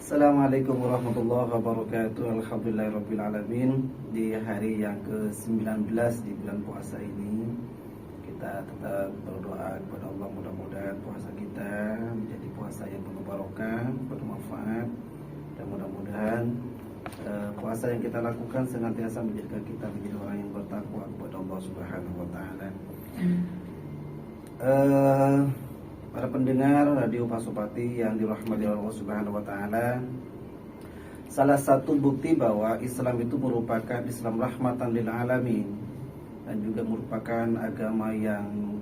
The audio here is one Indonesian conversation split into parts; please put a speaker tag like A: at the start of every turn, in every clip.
A: Assalamualaikum warahmatullahi wabarakatuh. Alhamdulillahirrabbilalamin. Di hari yang ke-19 di bulan puasa ini, kita tetap berdoa kepada Allah, mudah-mudahan puasa kita menjadi puasa yang penuh barokah, penuh manfaat, dan mudah-mudahan puasa yang kita lakukan senantiasa menjadikan kita menjadi orang yang bertakwa kepada Allah Subhanahu wa taala. Para pendengar Radio Pasopati yang dirahmati Allah Subhanahu wa taala, salah satu bukti bahwa Islam itu merupakan Islam rahmatan lil alamin dan juga merupakan agama yang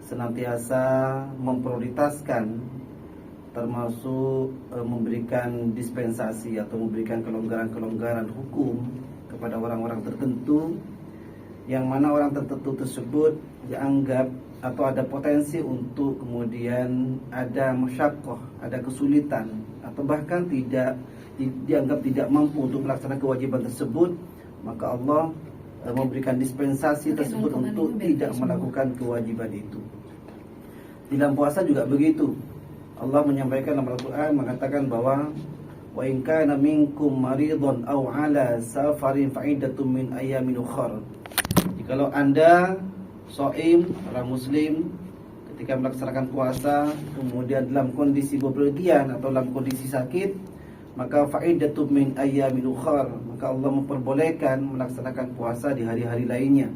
A: senantiasa memprioritaskan, termasuk memberikan dispensasi atau memberikan kelonggaran-kelonggaran hukum kepada orang-orang tertentu, yang mana orang tertentu tersebut dianggap atau ada potensi untuk kemudian ada masyaqqah, ada kesulitan, atau bahkan dianggap tidak mampu untuk melaksanakan kewajiban tersebut, maka Allah memberikan dispensasi tersebut untuk tidak melakukan kewajiban itu. Di dalam puasa juga begitu. Allah menyampaikan dalam Al-Quran, mengatakan bahwa wa in kana minkum maridun aw ala safarin fa'iddatun min ayyamin ukhra. Jikalau Anda shaim, orang muslim, ketika melaksanakan puasa kemudian dalam kondisi bepergian atau dalam kondisi sakit, maka fa'iddatun min ayyamin ukhra, maka Allah memperbolehkan melaksanakan puasa di hari-hari lainnya.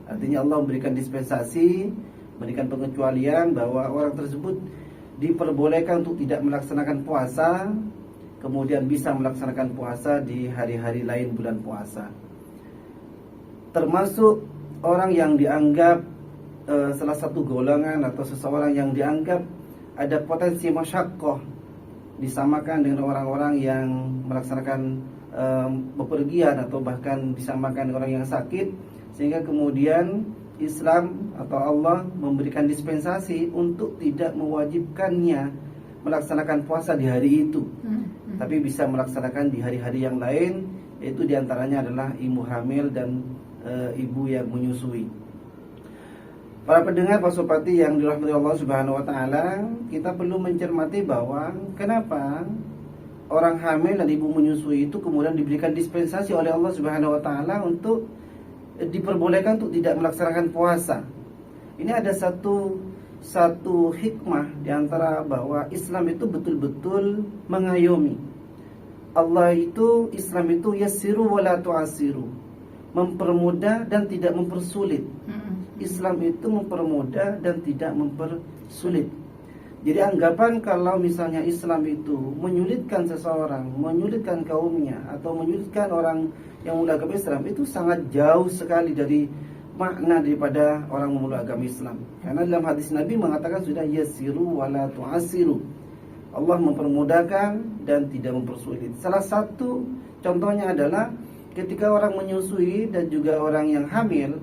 A: Artinya Allah memberikan dispensasi, memberikan pengecualian bahwa orang tersebut diperbolehkan untuk tidak melaksanakan puasa, kemudian bisa melaksanakan puasa di hari-hari lain bulan puasa. Termasuk orang yang dianggap salah satu golongan atau seseorang yang dianggap ada potensi masyaqqah, disamakan dengan orang-orang yang melaksanakan bepergian atau bahkan disamakan dengan orang yang sakit, sehingga kemudian Islam atau Allah memberikan dispensasi untuk tidak mewajibkannya melaksanakan puasa di hari itu, tapi bisa melaksanakan di hari-hari yang lain, yaitu diantaranya adalah ibu hamil dan ibu yang menyusui. Para pendengar Pasopati yang dirahmati Allah Subhanahu wa taala, kita perlu mencermati bahwa kenapa orang hamil dan ibu menyusui itu kemudian diberikan dispensasi oleh Allah Subhanahu wa taala untuk diperbolehkan untuk tidak melaksanakan puasa. Ini ada satu hikmah di antara bahwa Islam itu betul-betul mengayomi. Islam itu yassiru wa la tu'assiru, mempermudah dan tidak mempersulit. Islam itu mempermudah dan tidak mempersulit. Jadi anggapan kalau misalnya Islam itu menyulitkan seseorang, menyulitkan kaumnya, atau menyulitkan orang yang memeluk agama Islam, itu sangat jauh sekali dari makna daripada orang memeluk agama Islam. Karena dalam hadis Nabi mengatakan sudah yassiru wa la tu'assiru, Allah mempermudahkan dan tidak mempersulit. Salah satu contohnya adalah ketika orang menyusui dan juga orang yang hamil,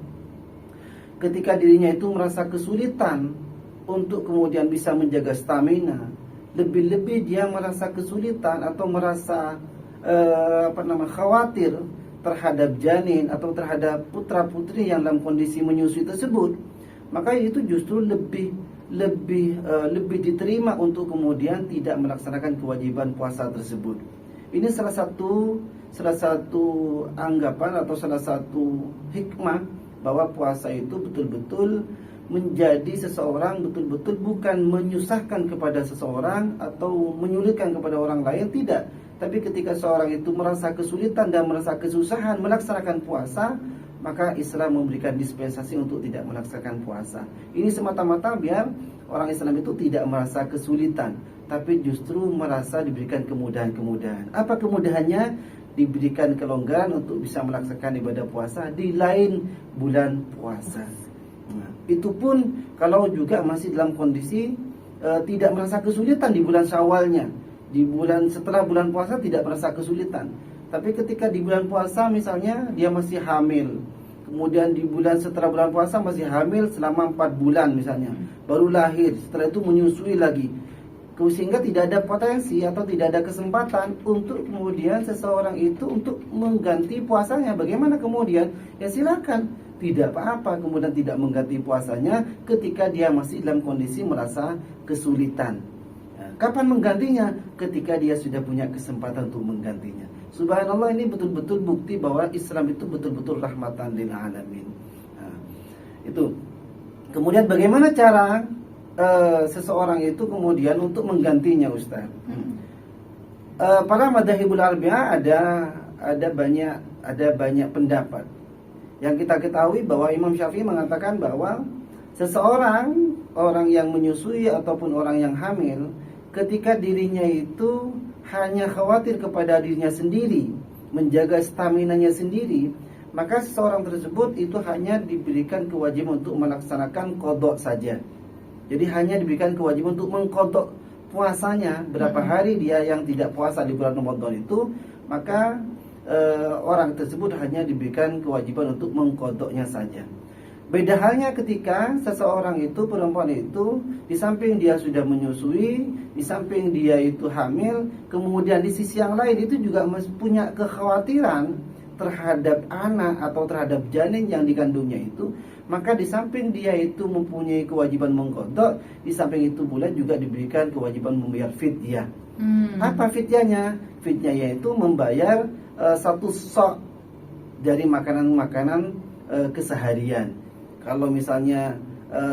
A: ketika dirinya itu merasa kesulitan untuk kemudian bisa menjaga stamina, lebih-lebih dia merasa kesulitan atau merasa khawatir terhadap janin atau terhadap putra-putri yang dalam kondisi menyusui tersebut, maka itu justru lebih diterima untuk kemudian tidak melaksanakan kewajiban puasa tersebut. Ini salah satu anggapan atau salah satu hikmah bahwa puasa itu betul-betul menjadi seseorang betul-betul bukan menyusahkan kepada seseorang atau menyulitkan kepada orang lain, tidak. Tapi ketika seorang itu merasa kesulitan dan merasa kesusahan melaksanakan puasa, maka Islam memberikan dispensasi untuk tidak melaksanakan puasa. Ini semata-mata biar orang Islam itu tidak merasa kesulitan, tapi justru merasa diberikan kemudahan-kemudahan. Apa kemudahannya? Diberikan kelonggaran untuk bisa melaksanakan ibadah puasa di lain bulan puasa. Nah, itu pun kalau juga masih dalam kondisi tidak merasa kesulitan di bulan Syawalnya, setelah bulan puasa tidak merasa kesulitan. Tapi ketika di bulan puasa misalnya dia masih hamil, kemudian di bulan setelah bulan puasa masih hamil selama 4 bulan misalnya, baru lahir, setelah itu menyusui lagi, sehingga tidak ada potensi atau tidak ada kesempatan untuk kemudian seseorang itu untuk mengganti puasanya. Bagaimana kemudian? Ya silakan, tidak apa-apa kemudian tidak mengganti puasanya ketika dia masih dalam kondisi merasa kesulitan. Kapan menggantinya? Ketika dia sudah punya kesempatan untuk menggantinya. Subhanallah, ini betul-betul bukti bahwa Islam itu betul-betul rahmatan lil alamin. Nah, itu. Kemudian bagaimana cara seseorang itu kemudian untuk menggantinya, Ustaz? Para madzhabul arba'ah ada banyak pendapat. Yang kita ketahui bahwa Imam Syafi'i mengatakan bahwa orang yang menyusui ataupun orang yang hamil, ketika dirinya itu hanya khawatir kepada dirinya sendiri, menjaga staminanya sendiri, maka seseorang tersebut itu hanya diberikan kewajiban untuk melaksanakan qadha saja. Jadi hanya diberikan kewajiban untuk mengqadha puasanya, berapa hari dia yang tidak puasa di bulan Ramadan itu, maka orang tersebut hanya diberikan kewajiban untuk mengqadhanya saja. Beda halnya ketika seseorang itu, perempuan itu, di samping dia sudah menyusui, di samping dia itu hamil, kemudian di sisi yang lain itu juga punya kekhawatiran terhadap anak atau terhadap janin yang dikandungnya itu, maka di samping dia itu mempunyai kewajiban mengqadha, di samping itu pula juga diberikan kewajiban membayar fidyah. Apa fidyahnya? Fidyahnya itu membayar satu sok dari makanan-makanan keseharian. Kalau misalnya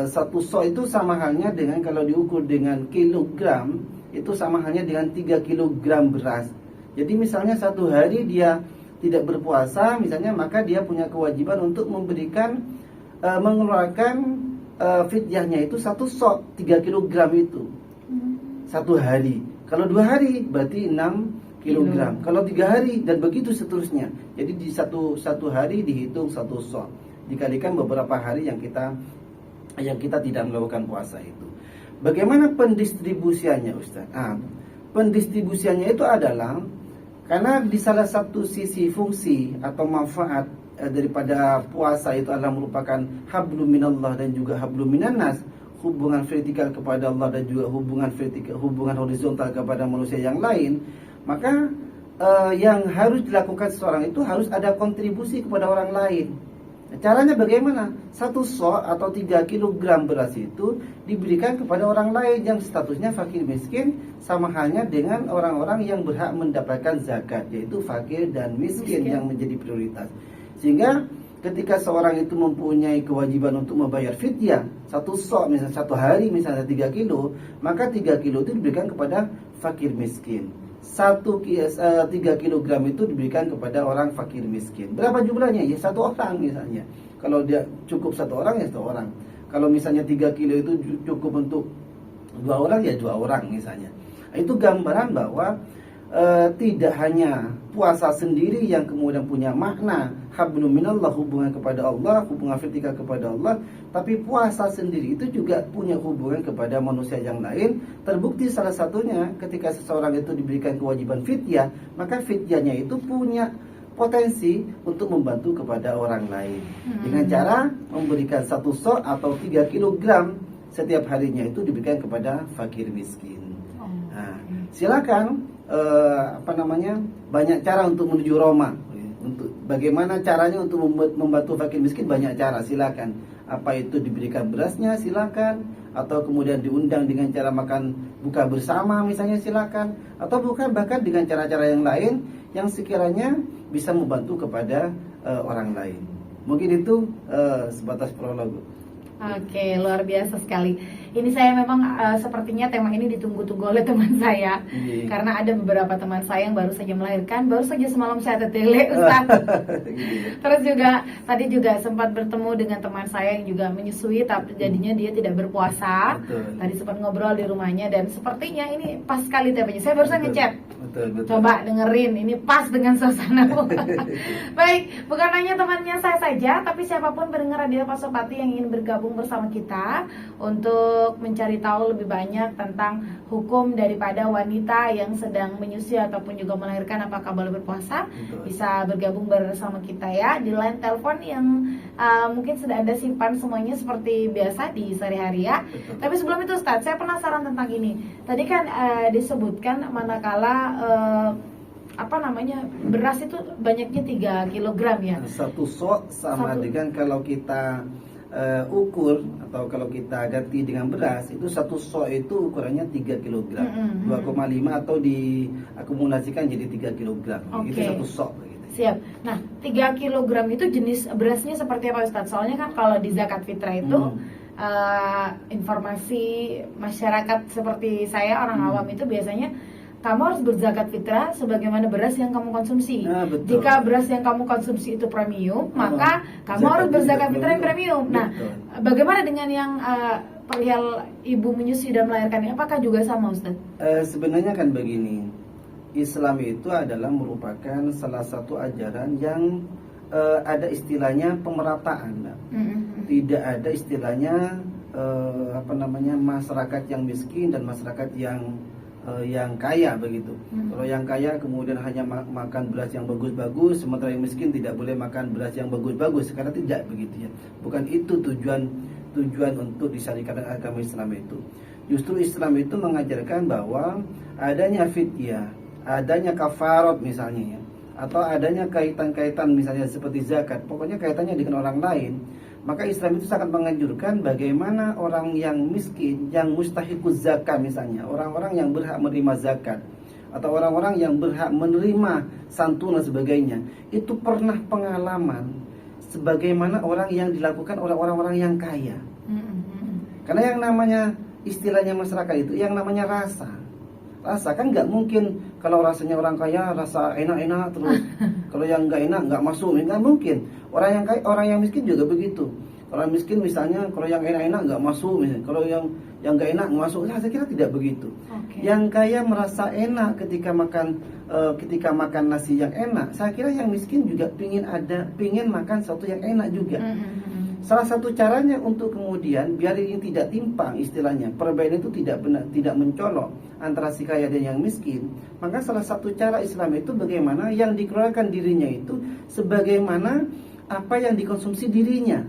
A: satu sok itu sama halnya dengan, kalau diukur dengan kilogram, itu sama halnya dengan 3 kilogram beras. Jadi misalnya satu hari dia tidak berpuasa misalnya, maka dia punya kewajiban untuk memberikan mengeluarkan fidyahnya itu satu sok 3 kilogram itu satu hari. Kalau 2 hari berarti 6 kilogram. Kalau 3 hari dan begitu seterusnya. Jadi di satu hari dihitung satu sok, dikalikan beberapa hari yang kita tidak melakukan puasa itu. Bagaimana pendistribusiannya, Ustaz? Pendistribusiannya itu adalah karena di salah satu sisi fungsi atau manfaat daripada puasa itu adalah merupakan hablum minallah dan juga hablum minannas, hubungan vertikal kepada Allah dan juga hubungan horizontal kepada manusia yang lain. Maka yang harus dilakukan seseorang itu harus ada kontribusi kepada orang lain. Caranya bagaimana? Satu sok atau 3 kilogram beras itu diberikan kepada orang lain yang statusnya fakir miskin, sama halnya dengan orang-orang yang berhak mendapatkan zakat, yaitu fakir dan miskin yang menjadi prioritas. Sehingga ketika seorang itu mempunyai kewajiban untuk membayar fidyah, satu sok misalnya satu hari misalnya 3 kilo, maka 3 kilo itu diberikan kepada fakir miskin. 3 kilogram itu diberikan kepada orang fakir miskin. Berapa jumlahnya? Ya 1 orang misalnya. Kalau dia cukup 1 orang ya 1 orang. Kalau misalnya 3 kilo itu cukup untuk 2 orang ya 2 orang misalnya. Itu gambaran bahwa tidak hanya puasa sendiri yang kemudian punya makna hablum minallah, hubungan kepada Allah, hubungan vertikal kepada Allah, tapi puasa sendiri itu juga punya hubungan kepada manusia yang lain. Terbukti salah satunya ketika seseorang itu diberikan kewajiban fidyah, maka fidyahnya itu punya potensi untuk membantu kepada orang lain dengan cara memberikan 1 sok atau 3 kilogram setiap harinya itu diberikan kepada fakir miskin. Silakan banyak cara untuk menuju Roma. Untuk bagaimana caranya untuk membantu fakir miskin, banyak cara, silakan. Apa itu diberikan berasnya, silakan. Atau kemudian diundang dengan cara makan buka bersama misalnya, silakan. Atau bukan bahkan dengan cara-cara yang lain yang sekiranya bisa membantu kepada orang lain. Mungkin itu sebatas prolog.
B: Oke, luar biasa sekali. Ini saya memang sepertinya tema ini ditunggu-tunggu oleh teman saya. Karena ada beberapa teman saya yang baru saja melahirkan, baru saja semalam saya tetele, Ustaz. Terus juga tadi juga sempat bertemu dengan teman saya yang juga menyusui, tapi jadinya dia tidak berpuasa. Tadi sempat ngobrol di rumahnya dan sepertinya ini pas sekali temanya. Saya barusan ngechat. Coba dengerin, ini pas dengan suasana. Baik, bukan hanya temannya saya saja, tapi siapapun pendengar Radio Pasopati yang ingin bergabung bersama kita untuk mencari tahu lebih banyak tentang hukum daripada wanita yang sedang menyusui ataupun juga melahirkan, apakah boleh berpuasa, bisa bergabung bersama kita ya di line telepon yang mungkin sudah Anda simpan semuanya seperti biasa di sehari-hari ya. Tapi sebelum itu Ustaz, saya penasaran tentang ini. Tadi kan disebutkan manakala beras itu banyaknya 3 kilogram ya.
A: 1 sok sama dengan kalau kita ukur atau kalau kita ganti dengan beras itu satu sok itu ukurannya 3 kg, 2,5 atau diakumulasikan jadi 3 kg. Itu satu sok begitu.
B: Siap. Nah, 3 kg itu jenis berasnya seperti apa Ustadz? Soalnya kan kalau di zakat fitrah itu informasi masyarakat seperti saya orang awam itu biasanya kamu harus berzakat fitrah sebagaimana beras yang kamu konsumsi. Jika beras yang kamu konsumsi itu premium, maka kamu harus berzakat fitrah yang premium. Nah, bagaimana dengan yang perihal ibu menyusui dan melahirkan? Apakah juga sama, Ustaz?
A: Sebenarnya kan begini, Islam itu adalah merupakan salah satu ajaran yang ada istilahnya pemerataan. Tidak ada istilahnya masyarakat yang miskin dan masyarakat yang kaya begitu. Kalau yang kaya kemudian hanya makan beras yang bagus-bagus, sementara yang miskin tidak boleh makan beras yang bagus-bagus. Karena tidak begitu ya. Bukan itu tujuan untuk disyariatkan agama Islam itu. Justru Islam itu mengajarkan bahwa adanya fidyah, adanya kafarat misalnya ya, atau adanya kaitan-kaitan misalnya seperti zakat, pokoknya kaitannya dengan orang lain. Maka Islam itu sangat menganjurkan bagaimana orang yang miskin, yang mustahiquz zakat misalnya, orang-orang yang berhak menerima zakat, atau orang-orang yang berhak menerima santunan dan sebagainya, itu pernah pengalaman sebagaimana orang yang dilakukan oleh orang-orang yang kaya. Karena yang namanya istilahnya masyarakat itu, yang namanya rasa kan nggak mungkin kalau rasanya orang kaya rasa enak-enak terus kalau yang nggak enak nggak masuk, nggak mungkin. Orang yang kaya, orang yang miskin juga begitu. Orang miskin misalnya kalau yang enak-enak nggak masuk, misalnya kalau yang nggak enak masuk. Saya kira tidak begitu. Yang kaya merasa enak ketika makan nasi yang enak. Saya kira yang miskin juga pingin makan sesuatu yang enak juga. Salah satu caranya untuk kemudian biar ini tidak timpang istilahnya, perbedaan itu tidak mencolok antara si kaya dan yang miskin, maka salah satu cara Islam itu bagaimana yang dikeluarkan dirinya itu sebagaimana apa yang dikonsumsi dirinya.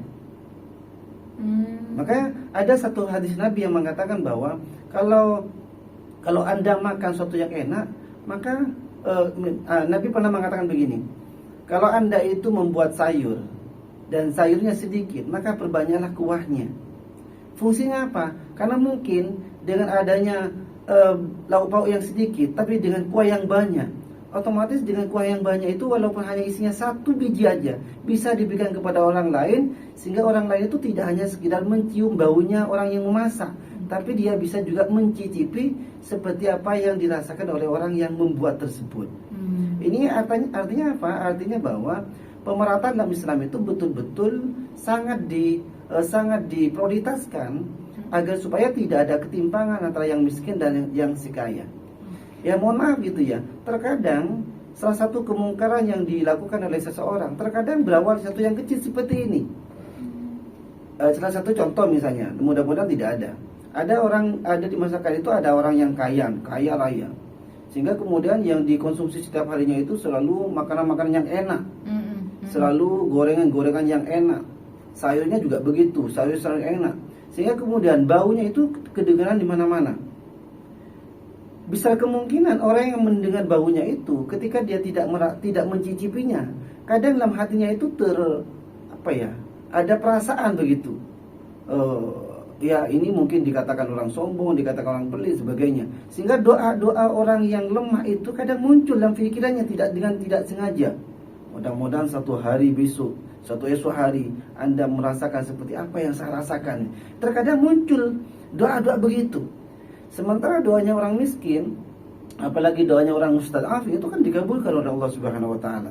A: Maka ada satu hadis Nabi yang mengatakan bahwa kalau Anda makan sesuatu yang enak, maka Nabi pernah mengatakan begini, kalau Anda itu membuat sayur dan sayurnya sedikit, maka perbanyaklah kuahnya. Fungsinya apa? Karena mungkin dengan adanya lauk pauk yang sedikit, tapi dengan kuah yang banyak, otomatis dengan kuah yang banyak itu walaupun hanya isinya 1 biji aja, bisa diberikan kepada orang lain, sehingga orang lain itu tidak hanya sekedar mencium baunya orang yang memasak, tapi dia bisa juga mencicipi seperti apa yang dirasakan oleh orang yang membuat tersebut. Ini artinya apa? Artinya bahwa pemerataan dalam Islam itu betul-betul sangat diprioritaskan agar supaya tidak ada ketimpangan antara yang miskin dan yang si kaya. Ya mohon maaf gitu ya, terkadang salah satu kemungkaran yang dilakukan oleh seseorang terkadang berawal satu yang kecil seperti ini. Salah satu contoh misalnya, mudah-mudahan tidak ada. Ada di masyarakat itu ada orang yang kaya raya, sehingga kemudian yang dikonsumsi setiap harinya itu selalu makanan-makanan yang enak. Selalu gorengan-gorengan yang enak, sayurnya juga begitu, sayur enak, sehingga kemudian baunya itu kedengaran di mana-mana. Bisa kemungkinan orang yang mendengar baunya itu, ketika dia tidak mencicipinya, kadang dalam hatinya itu ada perasaan begitu. Ya ini mungkin dikatakan orang sombong, dikatakan orang pelit sebagainya, sehingga doa-doa orang yang lemah itu kadang muncul dalam pikirannya tidak sengaja. Mudah-mudahan satu esok hari Anda merasakan seperti apa yang saya rasakan. Terkadang muncul doa-doa begitu. Sementara doanya orang miskin, apalagi doanya orang mustad'af, itu kan dikabulkan oleh Allah Subhanahu wa taala.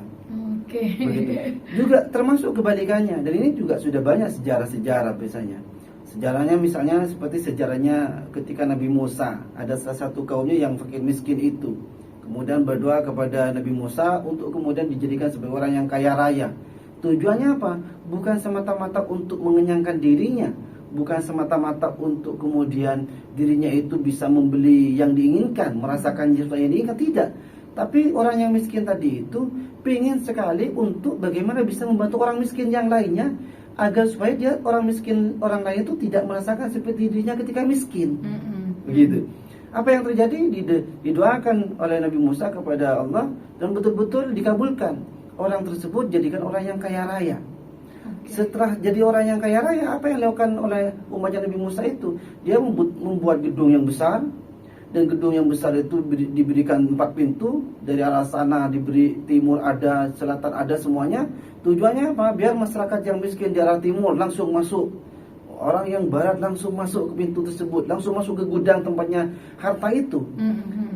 A: Begitu. Juga termasuk kebalikannya, dan ini juga sudah banyak sejarah-sejarah biasanya. Sejarahnya misalnya seperti sejarahnya ketika Nabi Musa, ada salah satu kaumnya yang fakir miskin itu, kemudian berdoa kepada Nabi Musa untuk kemudian dijadikan sebagai orang yang kaya raya. Tujuannya apa? Bukan semata-mata untuk mengenyangkan dirinya, bukan semata-mata untuk kemudian dirinya itu bisa membeli yang diinginkan, merasakan sesuatu yang diinginkan, tidak. Tapi orang yang miskin tadi itu ingin sekali untuk bagaimana bisa membantu orang miskin yang lainnya, agar supaya orang lain itu tidak merasakan seperti dirinya ketika miskin. Begitu. Apa yang terjadi? Didoakan oleh Nabi Musa kepada Allah dan betul-betul dikabulkan. Orang tersebut jadikan orang yang kaya raya. Setelah jadi orang yang kaya raya, apa yang dilakukan oleh umatnya Nabi Musa itu? Dia membuat gedung yang besar, dan gedung yang besar itu diberikan 4 pintu, dari arah sana diberi timur ada, selatan ada, semuanya. Tujuannya apa? Biar masyarakat yang miskin di arah timur langsung masuk, orang yang barat langsung masuk ke pintu tersebut, langsung masuk ke gudang tempatnya harta itu.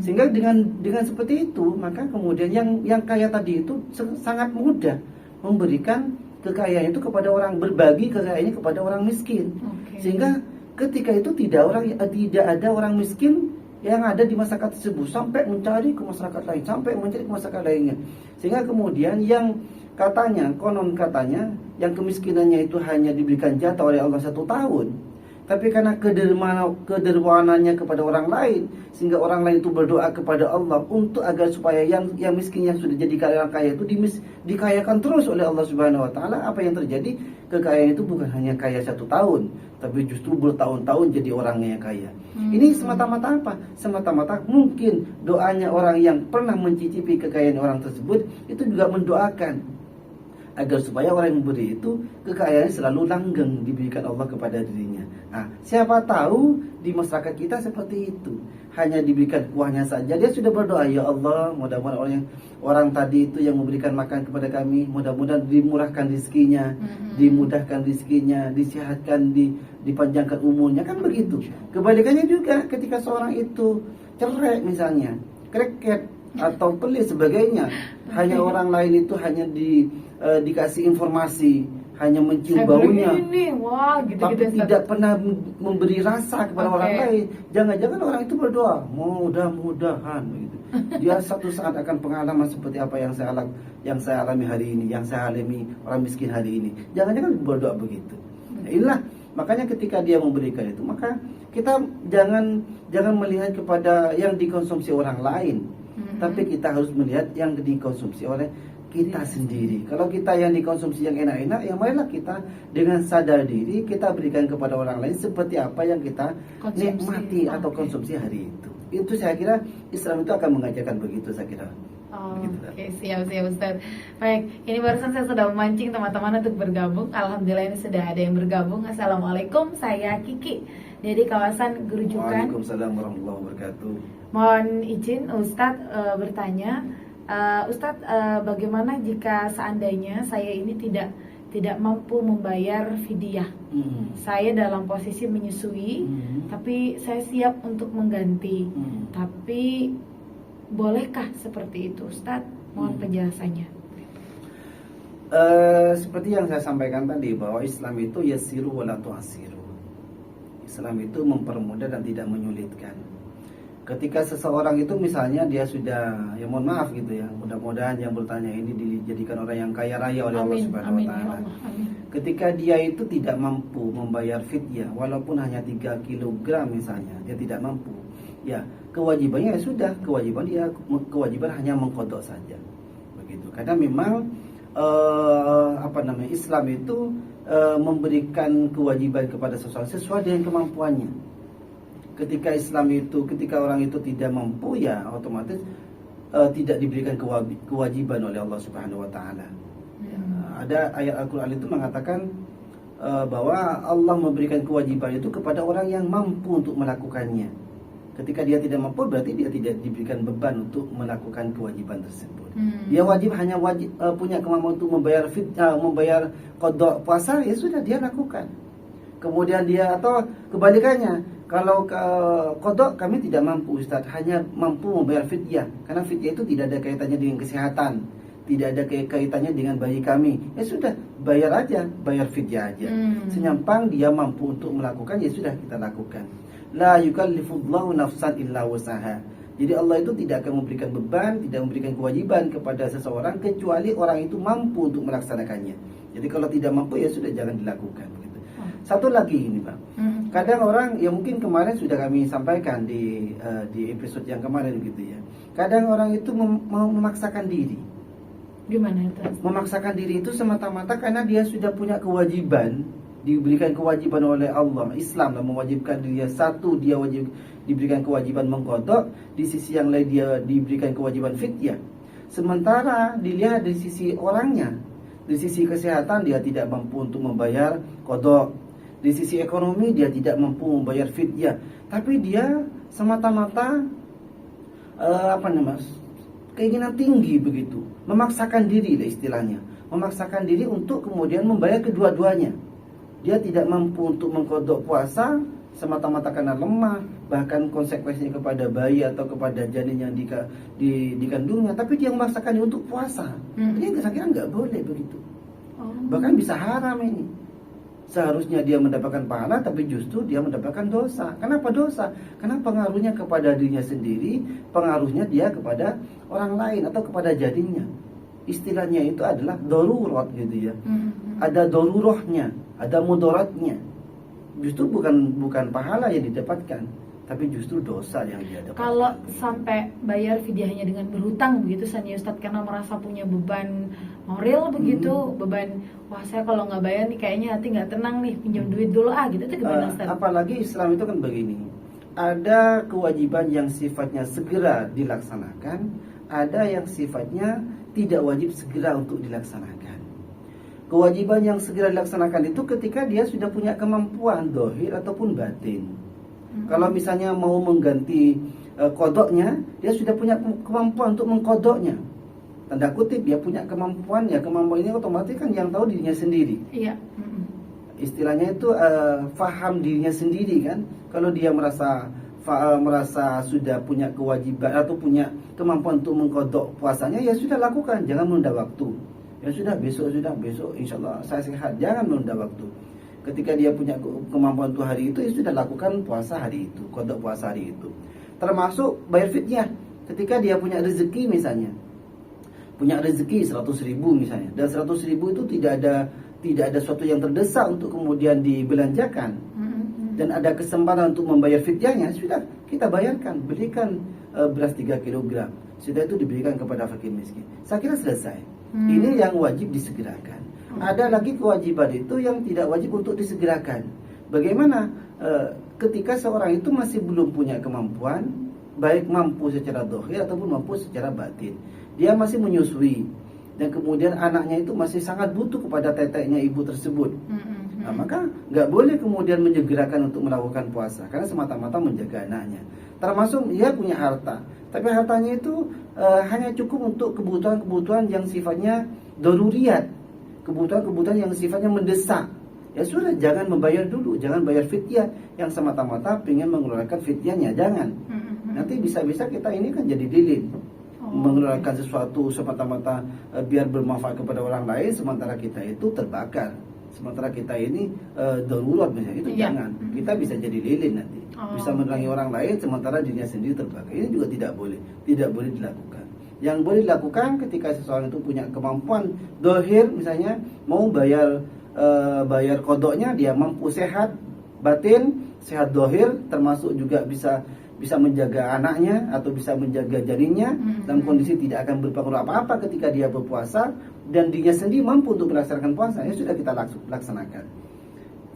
A: Sehingga dengan seperti itu, maka kemudian yang kaya tadi itu sangat mudah memberikan kekayaan itu kepada orang, berbagi kekayaannya kepada orang miskin. Sehingga ketika itu tidak ada orang miskin yang ada di masyarakat tersebut, sampai mencari ke masyarakat lain, sampai mencari ke masyarakat lainnya. Sehingga kemudian yang konon katanya yang kemiskinannya itu hanya diberikan jatah oleh Allah 1 tahun, tapi karena kedermawanannya kepada orang lain, sehingga orang lain itu berdoa kepada Allah untuk agar supaya yang miskin yang sudah jadi kaya itu dikayakan terus oleh Allah Subhanahu Wa Taala. Apa yang terjadi? Kekayaan itu bukan hanya kaya 1 tahun, tapi justru bertahun-tahun jadi orangnya yang kaya. Ini semata-mata apa? Semata-mata mungkin doanya orang yang pernah mencicipi kekayaan orang tersebut itu juga mendoakan agar supaya orang yang memberi itu kekayaan selalu langgeng diberikan Allah kepada dirinya. Nah, siapa tahu di masyarakat kita seperti itu, hanya diberikan kuahnya saja dia sudah berdoa, ya Allah, mudah-mudahan orang tadi itu yang memberikan makan kepada kami, mudah-mudahan dimurahkan rezekinya, dimudahkan rezekinya, disehatkan, dipanjangkan umurnya, kan begitu. Kebalikannya juga ketika seorang itu cerai misalnya, kreket atau pelit sebagainya, hanya orang lain itu hanya dikasih informasi, hanya mencium baunya, tapi tidak pernah memberi rasa kepada orang lain. Jangan-jangan orang itu berdoa, mudah-mudahan begitu, dia satu saat akan pengalaman seperti apa yang saya alami hari ini, yang saya alami orang miskin hari ini. Jangan-jangan berdoa begitu. Inilah makanya ketika dia memberikan itu, maka kita jangan melihat kepada yang dikonsumsi orang lain, tapi kita harus melihat yang dikonsumsi oleh kita sendiri. Kalau kita yang dikonsumsi yang enak-enak, yang marilah kita dengan sadar diri kita berikan kepada orang lain seperti apa yang kita nikmati atau konsumsi hari itu. Itu saya kira Islam itu akan mengajarkan begitu, saya kira.
B: Oke, siap Ustaz. Baik, ini barusan saya sudah memancing teman-teman untuk bergabung. Alhamdulillah ini sudah ada yang bergabung. Assalamualaikum, saya Kiki dari kawasan Gerujukan.
A: Waalaikumsalam warahmatullahi wabarakatuh.
B: Mohon izin Ustadz bertanya, Ustadz, bagaimana jika seandainya saya ini tidak mampu membayar fidyah? Saya dalam posisi menyusui, tapi saya siap untuk mengganti. Tapi bolehkah seperti itu, Ustadz? Mohon penjelasannya.
A: Seperti yang saya sampaikan tadi, bahwa Islam itu yasiru wa la tu'asiru. Islam itu mempermudah dan tidak menyulitkan. Ketika seseorang itu misalnya dia sudah, ya mohon maaf gitu ya, mudah-mudahan yang bertanya ini dijadikan orang yang kaya raya oleh Allah Subhanahu Wa Taala. Ketika dia itu tidak mampu membayar fidyah, walaupun hanya 3 kg misalnya, dia tidak mampu, ya kewajibannya ya sudah, kewajiban hanya mengqadha saja, begitu. Karena memang Islam itu memberikan kewajiban kepada seseorang sesuai dengan kemampuannya. Ketika orang itu tidak mampu, ya otomatis tidak diberikan kewajiban oleh Allah Subhanahu Wa Taala. Ada ayat Al-Quran itu mengatakan bahwa Allah memberikan kewajiban itu kepada orang yang mampu untuk melakukannya. Ketika dia tidak mampu, berarti dia tidak diberikan beban untuk melakukan kewajiban tersebut. Dia hanya wajib punya kemampuan untuk membayar qadha puasa, ya sudah dia lakukan. Kemudian dia, atau kebalikannya, kalau qadha kami tidak mampu Ustaz, hanya mampu membayar fidyah, karena fidyah itu tidak ada kaitannya dengan kesehatan, tidak ada kaitannya dengan bayi kami, ya sudah bayar fidyah aja. Senyampang dia mampu untuk melakukan, ya sudah kita lakukan. La yukallifullahu nafsan illa wusaha. Jadi Allah itu tidak akan memberikan beban, tidak memberikan kewajiban kepada seseorang kecuali orang itu mampu untuk melaksanakannya. Jadi kalau tidak mampu, ya sudah jangan dilakukan. Satu lagi ini Pak, kadang orang, ya mungkin kemarin sudah kami sampaikan di episode yang kemarin gitu ya, kadang orang itu memaksakan diri.
B: Gimana itu?
A: Memaksakan diri itu semata-mata karena dia sudah punya kewajiban, diberikan kewajiban oleh Allah. Islam lah mewajibkan dia, satu dia wajib diberikan kewajiban mengqadha, di sisi yang lain dia diberikan kewajiban fidyah. Sementara dilihat dari sisi orangnya, Di sisi kesehatan dia tidak mampu untuk membayar qada. Di sisi ekonomi dia tidak mampu membayar fidyah. Tapi dia semata-mata keinginan tinggi begitu, memaksakan diri lah istilahnya, memaksakan diri untuk kemudian membayar kedua-duanya. Dia tidak mampu untuk mengqada puasa semata-mata karena lemah, bahkan konsekuensinya kepada bayi atau kepada janin yang dikandungnya, tapi dia memaksakan diri untuk puasa. Ini saya kira nggak boleh begitu. Bahkan bisa haram ini. Seharusnya dia mendapatkan pahala, tapi justru dia mendapatkan dosa. Kenapa dosa? Karena pengaruhnya kepada dirinya sendiri, pengaruhnya dia kepada orang lain atau kepada janinnya. Istilahnya itu adalah darurat gitu ya. Ada darurahnya, ada mudaratnya. Justru bukan pahala yang didapatkan, tapi justru dosa yang dia dapatkan.
B: Kalau sampai bayar fidyahnya dengan berhutang begitu ya Ustadz, karena merasa punya beban moral begitu, beban, wah saya kalau nggak bayar nih kayaknya hati nggak tenang nih, pinjam duit dulu gitu, itu gimana Ustadz?
A: Apalagi Islam itu kan begini, ada kewajiban yang sifatnya segera dilaksanakan, ada yang sifatnya tidak wajib segera untuk dilaksanakan. Kewajiban yang segera dilaksanakan itu ketika dia sudah punya kemampuan dohir ataupun batin. Kalau misalnya mau mengganti kodoknya, dia sudah punya kemampuan untuk mengkodoknya. Tanda kutip dia punya kemampuan, ya kemampuan ini otomatis kan yang tahu dirinya sendiri.
B: Iya.
A: Istilahnya itu faham dirinya sendiri kan. Kalau dia merasa sudah punya kewajiban atau punya kemampuan untuk mengkodok puasanya, ya sudah lakukan, jangan menunda waktu. Ya sudah besok insya Allah saya sehat, jangan menunda waktu. Ketika dia punya kemampuan untuk hari itu, ya sudah lakukan puasa hari itu, kodok puasa hari itu. Termasuk bayar fidyah. Ketika dia punya rezeki misalnya, punya rezeki 100.000 misalnya, dan 100.000 itu tidak ada suatu yang terdesak untuk kemudian dibelanjakan, dan ada kesempatan untuk membayar fidyahnya, sudah kita bayarkan, berikan beras 3 kg. Sudah itu diberikan kepada fakir miskin. Saya kira selesai. Ini yang wajib disegerakan. Ada lagi kewajiban itu yang tidak wajib untuk disegerakan. Bagaimana ketika seorang itu masih belum punya kemampuan, baik mampu secara dohir ataupun mampu secara batin, dia masih menyusui, dan kemudian anaknya itu masih sangat butuh kepada teteknya ibu tersebut. Nah, maka nggak boleh kemudian menyegerakan untuk melakukan puasa, karena semata-mata menjaga anaknya. Termasuk dia punya harta, tapi hartanya itu hanya cukup untuk kebutuhan-kebutuhan yang sifatnya daruriyat, kebutuhan-kebutuhan yang sifatnya mendesak. Ya sudah, jangan membayar dulu, jangan bayar fidyah yang semata-mata ingin mengeluarkan fidyahnya, jangan. Nanti bisa-bisa kita ini kan jadi lilin, mengeluarkan sesuatu semata-mata biar bermanfaat kepada orang lain, sementara kita itu terbakar, sementara kita ini darurat misalnya, itu jangan. Kita bisa jadi lilin nanti, bisa menerangi orang lain sementara dirinya sendiri terbakar. Ini juga tidak boleh dilakukan. Yang boleh dilakukan ketika seseorang itu punya kemampuan dohir, misalnya mau bayar kodoknya, dia mampu sehat batin, sehat dohir, termasuk juga bisa menjaga anaknya atau bisa menjaga janinnya dalam kondisi tidak akan berpengaruh apa-apa ketika dia berpuasa, dan dirinya sendiri mampu untuk melaksanakan puasa, ya sudah kita laksanakan.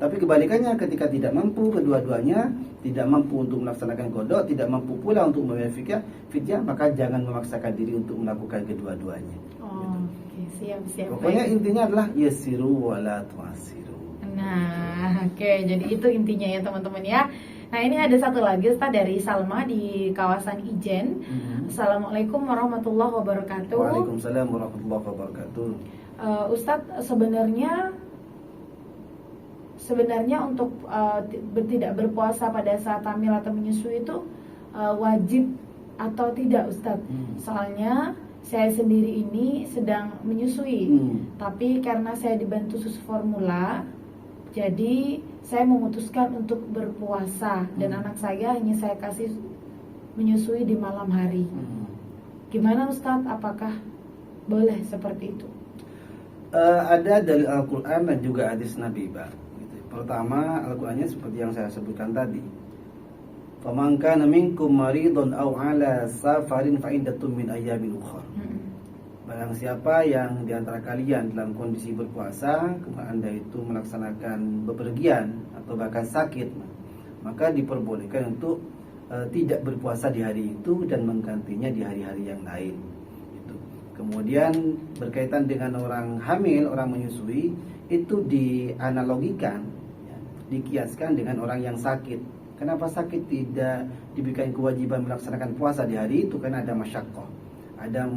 A: Tapi kebalikannya, ketika tidak mampu kedua-duanya, tidak mampu untuk melaksanakan qada, tidak mampu pula untuk membayar fidyah, maka jangan memaksakan diri untuk melakukan kedua-duanya.
B: Oke, siap.
A: Pokoknya intinya adalah yasiru wala tu'asiru.
B: Nah, oke, jadi itu intinya ya teman-teman ya. Nah, ini ada satu lagi Ustaz dari Salma di kawasan Ijen. Assalamualaikum warahmatullahi wabarakatuh.
A: Waalaikumsalam warahmatullahi wabarakatuh.
B: Ustaz, sebenarnya untuk tidak berpuasa pada saat hamil atau menyusui itu wajib atau tidak Ustaz? Soalnya saya sendiri ini sedang menyusui, tapi karena saya dibantu susu formula, jadi saya memutuskan untuk berpuasa, dan anak saya hanya saya kasih menyusui di malam hari. Gimana Ustadz? Apakah boleh seperti itu?
A: Ada dari Al-Quran dan juga hadis Nabi, Pak. Pertama, Al-Qurannya seperti yang saya sebutkan tadi. Faman kana minkum maridun aw ala safarin fa iddatun min ayyamin ukhra. Barang siapa yang di antara kalian dalam kondisi berpuasa, kemudian Anda itu melaksanakan bepergian atau bahkan sakit, maka diperbolehkan untuk tidak berpuasa di hari itu dan menggantinya di hari-hari yang lain. Gitu. Kemudian berkaitan dengan orang hamil, orang menyusui, itu dianalogikan, ya, dikiaskan dengan orang yang sakit. Kenapa sakit tidak diberikan kewajiban melaksanakan puasa di hari itu? Karena ada masyaqqah, ada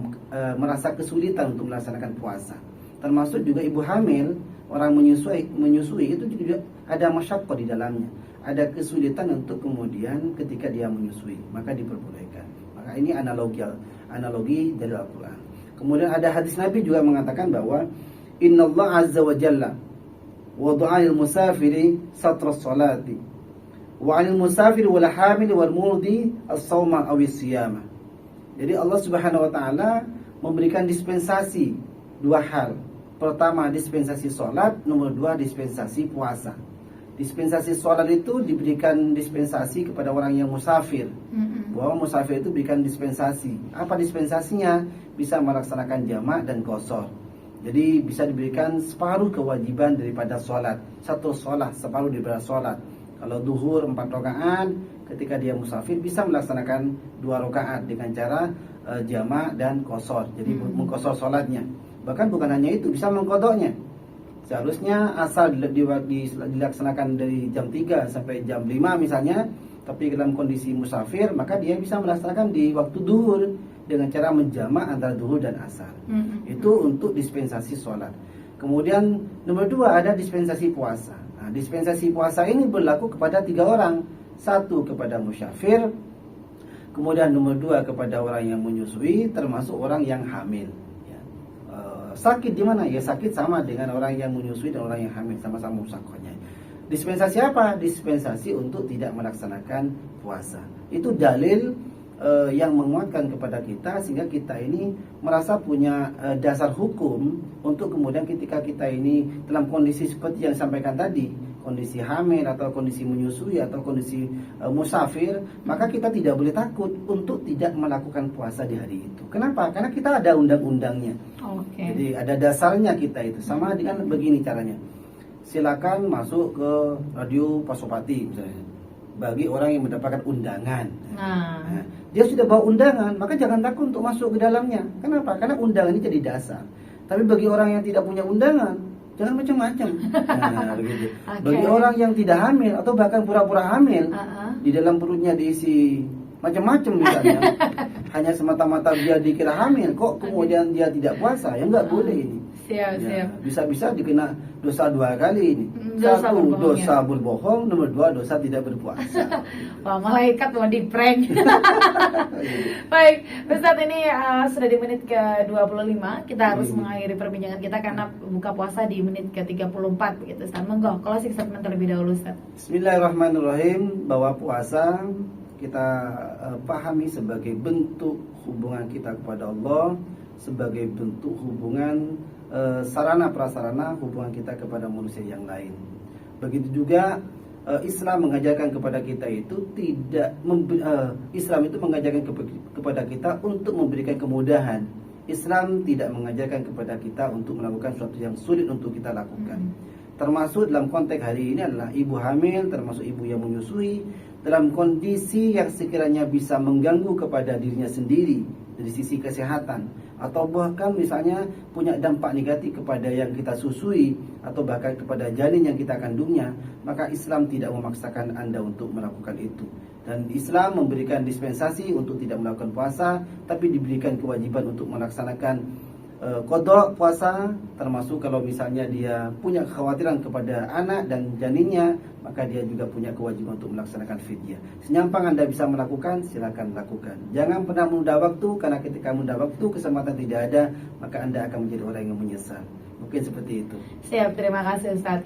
A: merasa kesulitan untuk melaksanakan puasa. Termasuk juga ibu hamil, orang menyusui itu juga ada masyaqqah di dalamnya, ada kesulitan untuk kemudian ketika dia menyusui, maka diperbolehkan. Maka ini analogi dari Al-Quran. Kemudian ada hadis Nabi juga mengatakan bahwa Innallaha azza wa jalla wada'a lil musafiri satra salati wa 'alal musafiri wal hamil wal murdi as-shauma aw as-siyama. Jadi Allah Subhanahu wa taala memberikan dispensasi dua hal. Pertama dispensasi salat, nomor dua dispensasi puasa. Dispensasi salat itu diberikan dispensasi kepada orang yang musafir. Bahwa musafir itu berikan dispensasi. Apa dispensasinya? Bisa melaksanakan jamak dan qashar. Jadi bisa diberikan separuh kewajiban daripada salat. Satu salat separuh daripada salat. Kalau duhur 4 rakaat, ketika dia musafir bisa melaksanakan 2 rakaat dengan cara jamak dan qashar. Jadi mengqashar salatnya. Bahkan bukan hanya itu, bisa mengqadanya. Seharusnya asal dilaksanakan dari jam 3 sampai jam 5 misalnya, tapi dalam kondisi musafir, maka dia bisa melaksanakan di waktu duhur dengan cara menjamak antara duhur dan asar. Itu untuk dispensasi sholat. Kemudian nomor 2 ada dispensasi puasa. Nah, dispensasi puasa ini berlaku kepada 3 orang. 1 kepada musyafir, kemudian nomor 2 kepada orang yang menyusui, termasuk orang yang hamil. Sakit di mana? Ya sakit sama dengan orang yang menyusui dan orang yang hamil, sama-sama musyaqqahnya. Dispensasi apa? Dispensasi untuk tidak melaksanakan puasa. Itu dalil yang menguatkan kepada kita sehingga kita ini merasa punya dasar hukum untuk kemudian ketika kita ini dalam kondisi seperti yang disampaikan tadi, kondisi hamil atau kondisi menyusui atau kondisi musafir, maka kita tidak boleh takut untuk tidak melakukan puasa di hari itu. Kenapa? Karena kita ada undang-undangnya. Jadi ada dasarnya kita itu. Sama dengan begini caranya. Silakan masuk ke radio Pasopati misalnya, bagi orang yang mendapatkan undangan. Nah, dia sudah bawa undangan, maka jangan takut untuk masuk ke dalamnya. Kenapa? Karena undangan ini jadi dasar. Tapi bagi orang yang tidak punya undangan, jangan macam-macam. Nah, begitu. Bagi orang yang tidak hamil atau bahkan pura-pura hamil, di dalam perutnya diisi macam-macam misalnya, hanya semata-mata dia dikira hamil, kok kemudian dia tidak puasa, ya nggak boleh ini. Siap. Bisa-bisa dikena dosa 2 kali ini. Satu, dosa berbohong, nomor 2 dosa tidak berpuasa.
B: Wah, malaikat mau di-prank. Baik, Ustadz, ini sudah di menit ke-25. Kita harus mengakhiri perbincangan kita karena buka puasa di menit ke-34 begitu, Ustadz. Monggo, closing statement terlebih dahulu, Ustadz.
A: Bismillahirrahmanirrahim. Bahwa puasa kita pahami sebagai bentuk hubungan kita kepada Allah, sebagai bentuk hubungan sarana prasarana hubungan kita kepada manusia yang lain. Begitu juga Islam mengajarkan kepada kita itu Islam itu mengajarkan kepada kita untuk memberikan kemudahan. Islam tidak mengajarkan kepada kita untuk melakukan sesuatu yang sulit untuk kita lakukan. Termasuk dalam konteks hari ini adalah ibu hamil, termasuk ibu yang menyusui, dalam kondisi yang sekiranya bisa mengganggu kepada dirinya sendiri dari sisi kesehatan, atau bahkan misalnya punya dampak negatif kepada yang kita susui, atau bahkan kepada janin yang kita kandungnya, maka Islam tidak memaksakan Anda untuk melakukan itu. Dan Islam memberikan dispensasi untuk tidak melakukan puasa, tapi diberikan kewajiban untuk melaksanakan qada puasa, termasuk kalau misalnya dia punya kekhawatiran kepada anak dan janinnya, maka dia juga punya kewajiban untuk melaksanakan fidyah. Senyampang Anda bisa melakukan, silakan lakukan. Jangan pernah menunda waktu, karena ketika menunda waktu kesempatan tidak ada, maka Anda akan menjadi orang yang menyesal. Mungkin seperti itu.
B: Siap, terima kasih Ustadz.